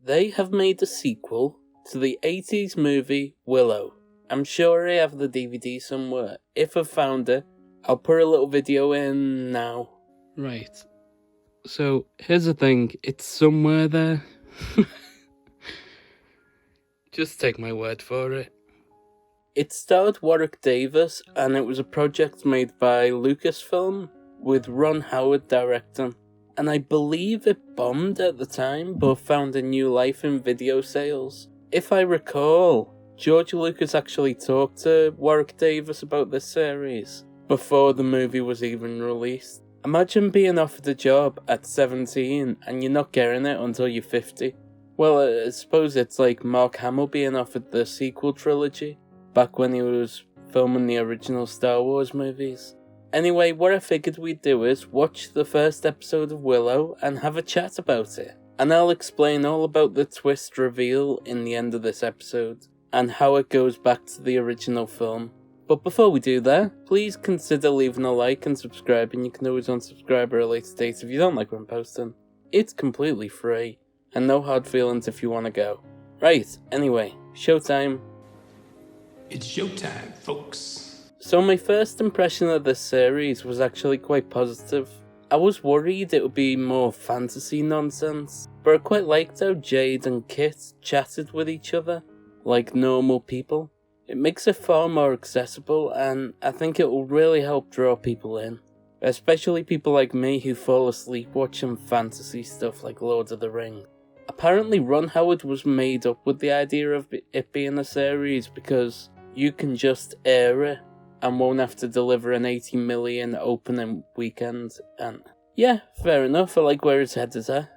They have made a sequel to the 80s movie Willow. I'm sure I have the DVD somewhere. If I've found it, I'll put a little video in now. Right. So, here's the thing. It's somewhere there. Just take my word for it. It starred Warwick Davis, and it was a project made by Lucasfilm, with Ron Howard directing. And I believe it bombed at the time, but found a new life in video sales. If I recall, George Lucas actually talked to Warwick Davis about this series before the movie was even released. Imagine being offered a job at 17 and you're not getting it until you're 50. Well, I suppose it's like Mark Hamill being offered the sequel trilogy back when he was filming the original Star Wars movies. Anyway, what I figured we'd do is watch the first episode of Willow and have a chat about it. And I'll explain all about the twist reveal in the end of this episode, and how it goes back to the original film. But before we do that, please consider leaving a like and subscribing. You can always unsubscribe at a later date if you don't like what I'm posting. It's completely free, and no hard feelings if you want to go. Right, anyway, showtime. It's showtime, folks. So my first impression of this series was actually quite positive. I was worried it would be more fantasy nonsense, but I quite liked how Jade and Kit chatted with each other like normal people. It makes it far more accessible, and I think it will really help draw people in. Especially people like me who fall asleep watching fantasy stuff like Lord of the Rings. Apparently Ron Howard was made up with the idea of it being a series because you can just air it and won't have to deliver an 80 million opening weekend, and yeah, fair enough, I like where his head is at.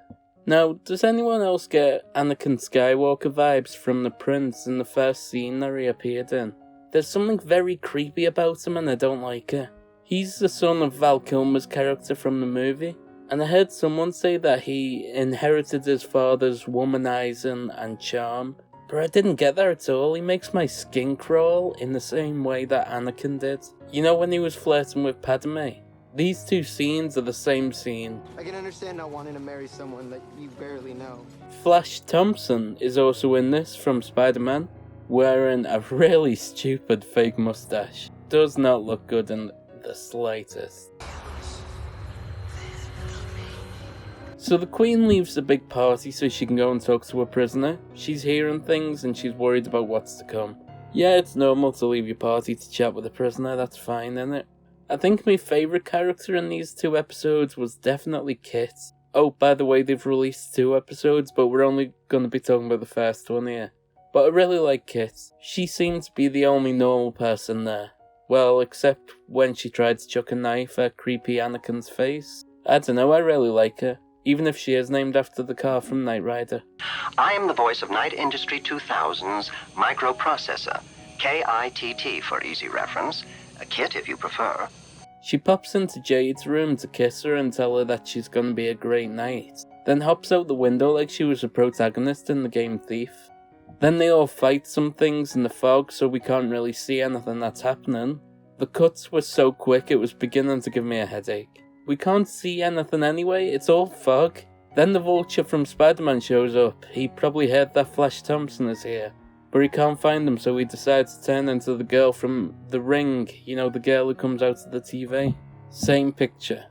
Now, does anyone else get Anakin Skywalker vibes from the Prince in the first scene that he appeared in? There's something very creepy about him and I don't like it. He's the son of Val Kilmer's character from the movie, and I heard someone say that he inherited his father's womanizing and charm, but I didn't get that at all. He makes my skin crawl in the same way that Anakin did. You know when he was flirting with Padme? These two scenes are the same scene. I can understand not wanting to marry someone that you barely know. Flash Thompson is also in this from Spider-Man, wearing a really stupid fake mustache. Does not look good in the slightest. So the Queen leaves the big party so she can go and talk to her prisoner. She's hearing things and she's worried about what's to come. Yeah, it's normal to leave your party to chat with a prisoner, that's fine, innit? I think my favourite character in these 2 episodes was definitely Kit. Oh, by the way, they've released 2 episodes, but we're only going to be talking about the first one here. But I really like Kit. She seemed to be the only normal person there. Well, except when she tried to chuck a knife at creepy Anakin's face. I don't know, I really like her. Even if she is named after the car from Knight Rider. I am the voice of Knight Industry 2000's microprocessor, KITT for easy reference, a kit if you prefer. She pops into Jade's room to kiss her and tell her that she's gonna be a great knight, then hops out the window like she was a protagonist in the game Thief. Then they all fight some things in the fog so we can't really see anything that's happening. The cuts were so quick it was beginning to give me a headache. We can't see anything anyway, it's all fog. Then the Vulture from Spider-Man shows up. He probably heard that Flash Thompson is here, but he can't find him, so he decides to turn into the girl from The Ring. You know, the girl who comes out of the TV. Same picture.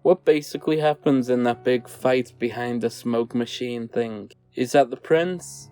What basically happens in that big fight behind the smoke machine thing is that the Prince,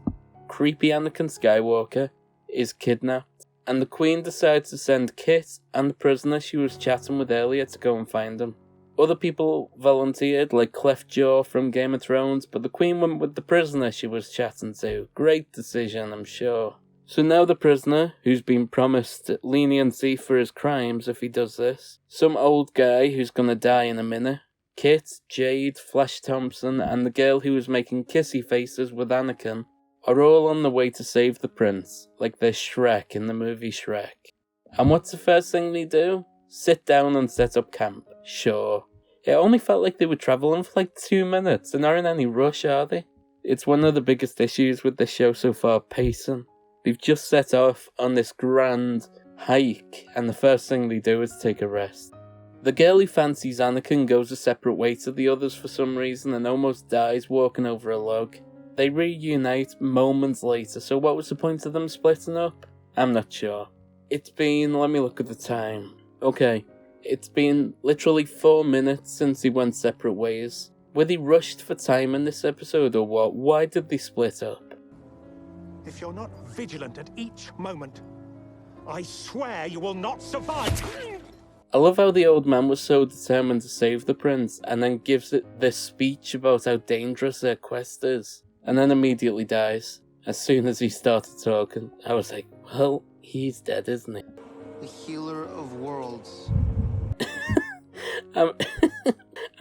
creepy Anakin Skywalker, is kidnapped, and the Queen decides to send Kit and the prisoner she was chatting with earlier to go and find him. Other people volunteered, like Cleftjaw from Game of Thrones, but the Queen went with the prisoner she was chatting to. Great decision, I'm sure. So now the prisoner, who's been promised leniency for his crimes if he does this, some old guy who's gonna die in a minute, Kit, Jade, Flash Thompson, and the girl who was making kissy faces with Anakin, are all on the way to save the prince, like they're Shrek in the movie Shrek. And what's the first thing they do? Sit down and set up camp. Sure. It only felt like they were travelling for like 2 minutes. They're not in any rush, are they? It's one of the biggest issues with this show so far, pacing. They've just set off on this grand hike, and the first thing they do is take a rest. The girl who fancies Anakin goes a separate way to the others for some reason and almost dies walking over a log. They reunite moments later, so what was the point of them splitting up? I'm not sure. It's been, let me look at the time. Okay, it's been literally 4 minutes since they went separate ways. Were they rushed for time in this episode or what? Why did they split up? If you're not vigilant at each moment, I swear you will not survive! I love how the old man was so determined to save the prince, and then gives it this speech about how dangerous their quest is, and then immediately dies. As soon as he started talking, I was like, well, he's dead, isn't he? The healer of worlds.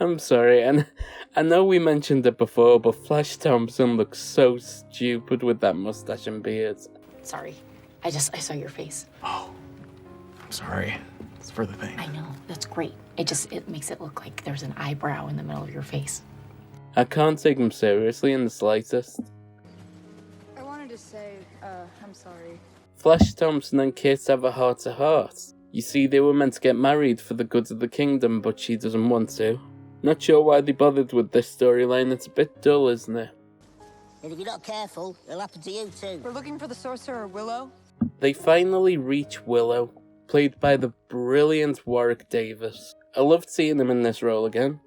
I'm sorry, and I know we mentioned it before, but Flash Thompson looks so stupid with that mustache and beard. Sorry. I saw your face. Oh, I'm sorry. It's for the thing. I know, that's great. It makes it look like there's an eyebrow in the middle of your face. I can't take him seriously in the slightest. I wanted to say, I'm sorry. Flash Thompson and Kit have a heart-to-heart. You see, they were meant to get married for the good of the kingdom, but she doesn't want to. Not sure why they bothered with this storyline, it's a bit dull, isn't it? And if you're not careful, it'll happen to you too. We're looking for the sorcerer, Willow. They finally reach Willow, played by the brilliant Warwick Davis. I loved seeing him in this role again.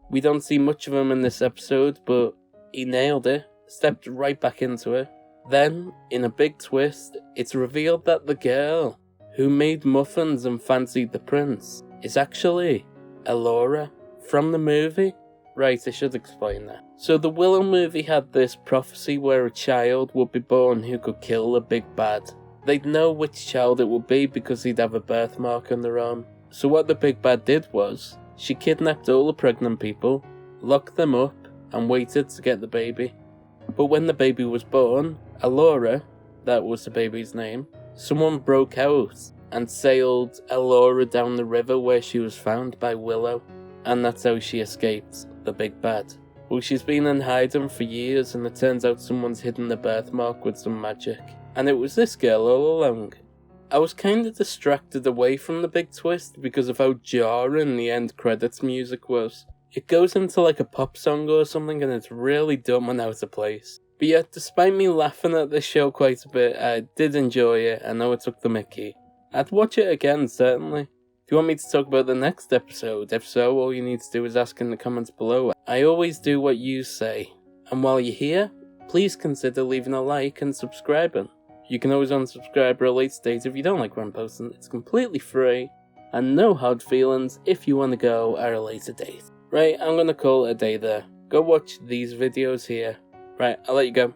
We don't see much of him in this episode, but he nailed it, stepped right back into it. Then, in a big twist, it's revealed that the girl who made muffins and fancied the prince is actually Elora from the movie. Right, I should explain that. So the Willow movie had this prophecy where a child would be born who could kill the big bad. They'd know which child it would be because he'd have a birthmark on their arm. So what the big bad did was, she kidnapped all the pregnant people, locked them up, and waited to get the baby. But when the baby was born, Elora, that was the baby's name, someone broke out and sailed Elora down the river where she was found by Willow. And that's how she escaped the big bad. Well, she's been in hiding for years, and it turns out someone's hidden the birthmark with some magic. And it was this girl all along. I was kind of distracted away from the big twist because of how jarring the end credits music was. It goes into like a pop song or something, and it's really dumb and out of place. But yet, despite me laughing at this show quite a bit, I did enjoy it. I know it took the mickey. I'd watch it again, certainly. If you want me to talk about the next episode, if so, all you need to do is ask in the comments below. I always do what you say. And while you're here, please consider leaving a like and subscribing. You can always unsubscribe at a later date if you don't like what I'm posting. It's completely free, and no hard feelings if you want to go at a later date. Right, I'm going to call it a day there. Go watch these videos here. Right, I'll let you go.